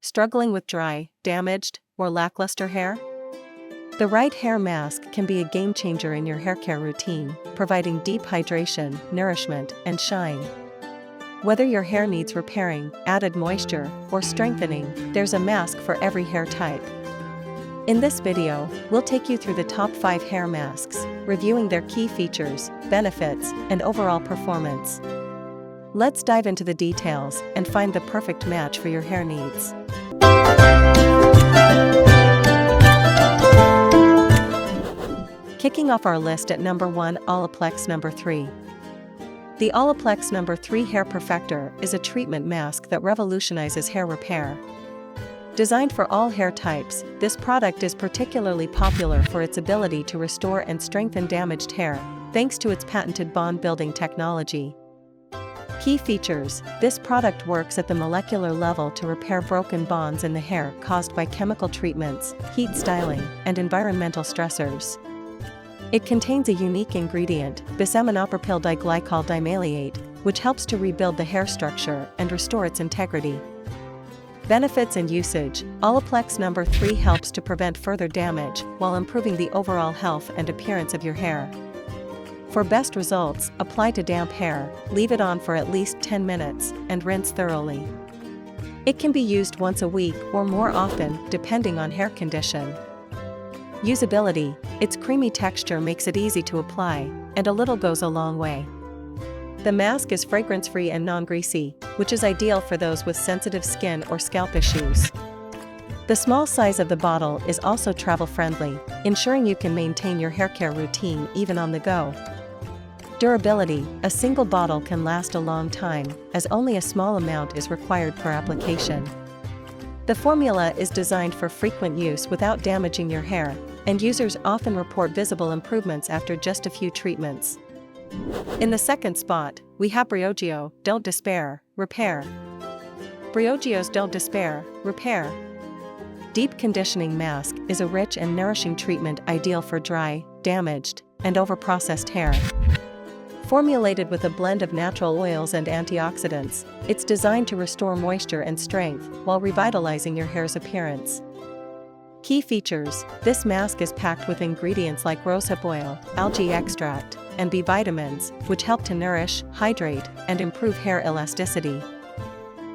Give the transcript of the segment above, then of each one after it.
Struggling with dry, damaged, or lackluster hair? The right hair mask can be a game changer in your hair care routine, providing deep hydration, nourishment, and shine. Whether your hair needs repairing, added moisture, or strengthening, there's a mask for every hair type. In this video, we'll take you through the top 5 hair masks, reviewing their key features, benefits, and overall performance. Let's dive into the details and find the perfect match for your hair needs. Kicking off our list at number 1, Olaplex No. 3. The Olaplex No. 3 Hair Perfector is a treatment mask that revolutionizes hair repair. Designed for all hair types, this product is particularly popular for its ability to restore and strengthen damaged hair, thanks to its patented bond-building technology. Key features: this product works at the molecular level to repair broken bonds in the hair caused by chemical treatments, heat styling, and environmental stressors. It contains a unique ingredient, bis-aminopropyl diglycol dimaleate, which helps to rebuild the hair structure and restore its integrity. Benefits and usage: Olaplex No. 3 helps to prevent further damage while improving the overall health and appearance of your hair. For best results, apply to damp hair, leave it on for at least 10 minutes, and rinse thoroughly. It can be used once a week or more often, depending on hair condition. Usability: its creamy texture makes it easy to apply, and a little goes a long way. The mask is fragrance-free and non-greasy, which is ideal for those with sensitive skin or scalp issues. The small size of the bottle is also travel-friendly, ensuring you can maintain your hair care routine even on the go. Durability: a single bottle can last a long time, as only a small amount is required per application. The formula is designed for frequent use without damaging your hair, and users often report visible improvements after just a few treatments. In the second spot, we have Briogeo Don't Despair, Repair. Briogeo's Don't Despair, Repair Deep Conditioning Mask is a rich and nourishing treatment ideal for dry, damaged, and overprocessed hair. Formulated with a blend of natural oils and antioxidants, it's designed to restore moisture and strength while revitalizing your hair's appearance. Key features: this mask is packed with ingredients like rosehip oil, algae extract, and B vitamins, which help to nourish, hydrate, and improve hair elasticity.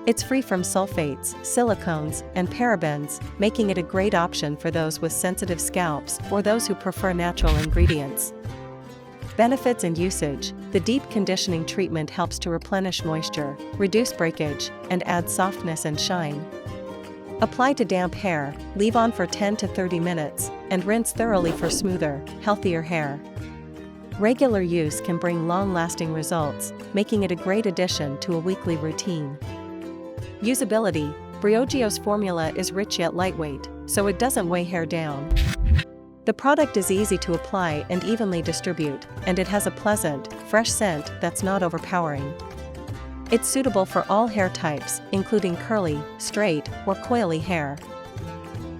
It's free from sulfates, silicones, and parabens, making it a great option for those with sensitive scalps or those who prefer natural ingredients. Benefits and usage: the deep conditioning treatment helps to replenish moisture, reduce breakage, and add softness and shine. Apply to damp hair, leave on for 10 to 30 minutes, and rinse thoroughly for smoother, healthier hair. Regular use can bring long-lasting results, making it a great addition to a weekly routine. Usability: Briogeo's formula is rich yet lightweight, so it doesn't weigh hair down. The product is easy to apply and evenly distribute, and it has a pleasant, fresh scent that's not overpowering. It's suitable for all hair types, including curly, straight, or coily hair.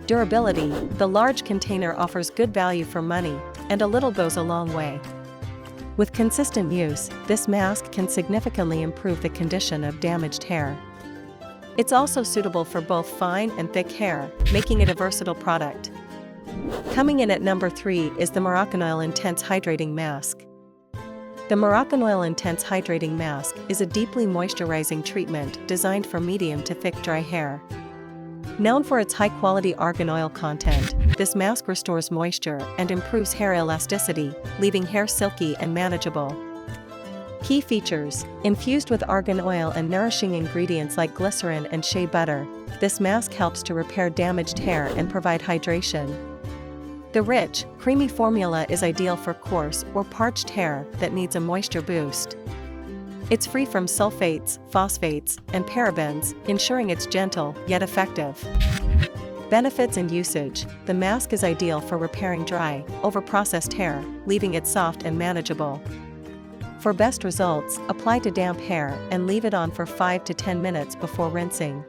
Durability: the large container offers good value for money, and a little goes a long way. With consistent use, this mask can significantly improve the condition of damaged hair. It's also suitable for both fine and thick hair, making it a versatile product. Coming in at number 3 is the Moroccanoil Intense Hydrating Mask. The Moroccanoil Intense Hydrating Mask is a deeply moisturizing treatment designed for medium to thick dry hair. Known for its high-quality argan oil content, this mask restores moisture and improves hair elasticity, leaving hair silky and manageable. Key features: infused with argan oil and nourishing ingredients like glycerin and shea butter, this mask helps to repair damaged hair and provide hydration. The rich, creamy formula is ideal for coarse or parched hair that needs a moisture boost. It's free from sulfates, phosphates, and parabens, ensuring it's gentle yet effective. Benefits and usage: the mask is ideal for repairing dry, overprocessed hair, leaving it soft and manageable. For best results, apply to damp hair and leave it on for 5 to 10 minutes before rinsing.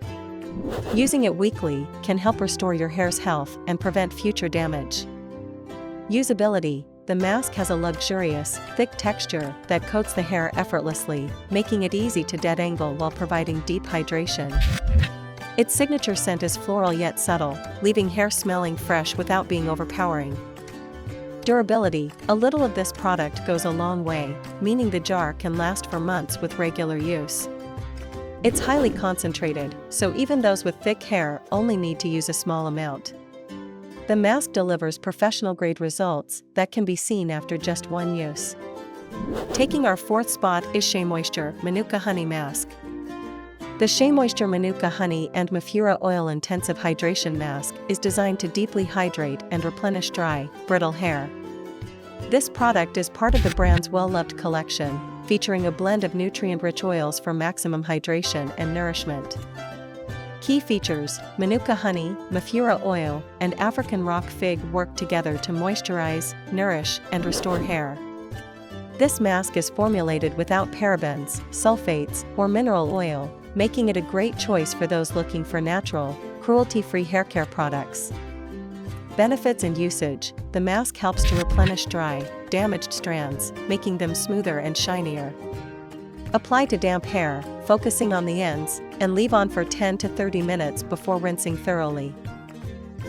Using it weekly can help restore your hair's health and prevent future damage. Usability: the mask has a luxurious, thick texture that coats the hair effortlessly, making it easy to detangle while providing deep hydration. Its signature scent is floral yet subtle, leaving hair smelling fresh without being overpowering. Durability: a little of this product goes a long way, meaning the jar can last for months with regular use. It's highly concentrated, so even those with thick hair only need to use a small amount. The mask delivers professional-grade results that can be seen after just one use. Taking our fourth spot is SheaMoisture Manuka Honey Mask. The SheaMoisture Manuka Honey and Moroccanoil Intensive Hydration Mask is designed to deeply hydrate and replenish dry, brittle hair. This product is part of the brand's well-loved collection, featuring a blend of nutrient-rich oils for maximum hydration and nourishment. Key features: Manuka honey, Moroccanoil, and African rock fig work together to moisturize, nourish, and restore hair. This mask is formulated without parabens, sulfates, or mineral oil, making it a great choice for those looking for natural, cruelty-free haircare products. Benefits and usage: the mask helps to replenish dry, damaged strands, making them smoother and shinier. Apply to damp hair, focusing on the ends, and leave on for 10 to 30 minutes before rinsing thoroughly.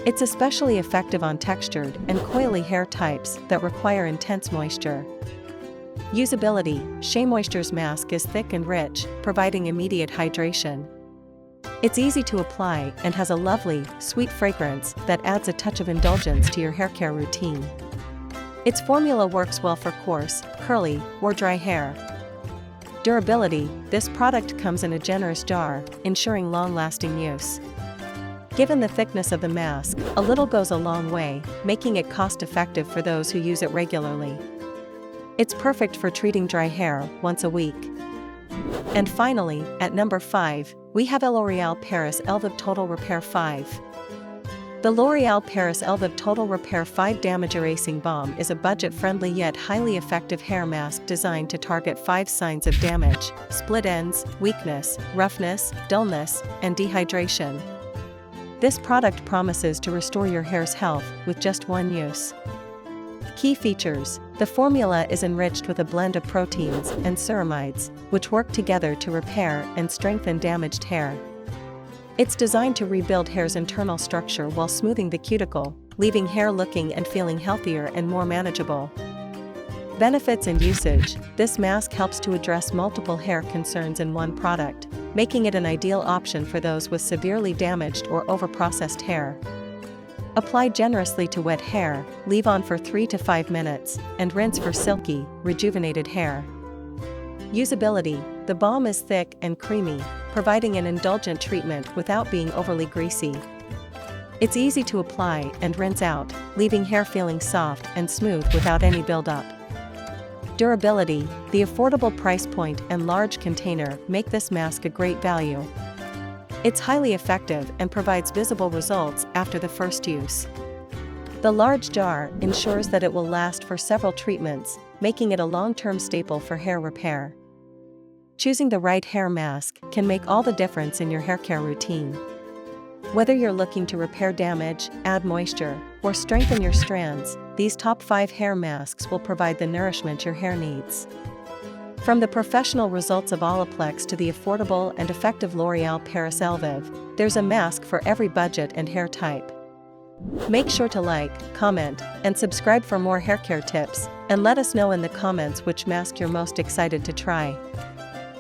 It's especially effective on textured and coily hair types that require intense moisture. Usability: SheaMoisture's mask is thick and rich, providing immediate hydration. It's easy to apply and has a lovely, sweet fragrance that adds a touch of indulgence to your haircare routine. Its formula works well for coarse, curly, or dry hair. Durability: this product comes in a generous jar, ensuring long-lasting use. Given the thickness of the mask, a little goes a long way, making it cost-effective for those who use it regularly. It's perfect for treating dry hair once a week. And finally, at number 5, we have L'Oréal Paris Elvive Total Repair 5. The L'Oréal Paris Elvive Total Repair 5 Damage Erasing Balm is a budget-friendly yet highly effective hair mask designed to target 5 signs of damage: split ends, weakness, roughness, dullness, and dehydration. This product promises to restore your hair's health with just one use. Key features: the formula is enriched with a blend of proteins and ceramides, which work together to repair and strengthen damaged hair. It's designed to rebuild hair's internal structure while smoothing the cuticle, leaving hair looking and feeling healthier and more manageable. Benefits and usage: this mask helps to address multiple hair concerns in one product, making it an ideal option for those with severely damaged or overprocessed hair. Apply generously to wet hair, leave on for 3 to 5 minutes, and rinse for silky, rejuvenated hair. Usability: the balm is thick and creamy, providing an indulgent treatment without being overly greasy. It's easy to apply and rinse out, leaving hair feeling soft and smooth without any buildup. Durability: the affordable price point and large container make this mask a great value. It's highly effective and provides visible results after the first use. The large jar ensures that it will last for several treatments, making it a long-term staple for hair repair. Choosing the right hair mask can make all the difference in your haircare routine. Whether you're looking to repair damage, add moisture, or strengthen your strands, these top 5 hair masks will provide the nourishment your hair needs. From the professional results of Olaplex to the affordable and effective L'Oréal Paris Elvive, there's a mask for every budget and hair type. Make sure to like, comment, and subscribe for more haircare tips, and let us know in the comments which mask you're most excited to try.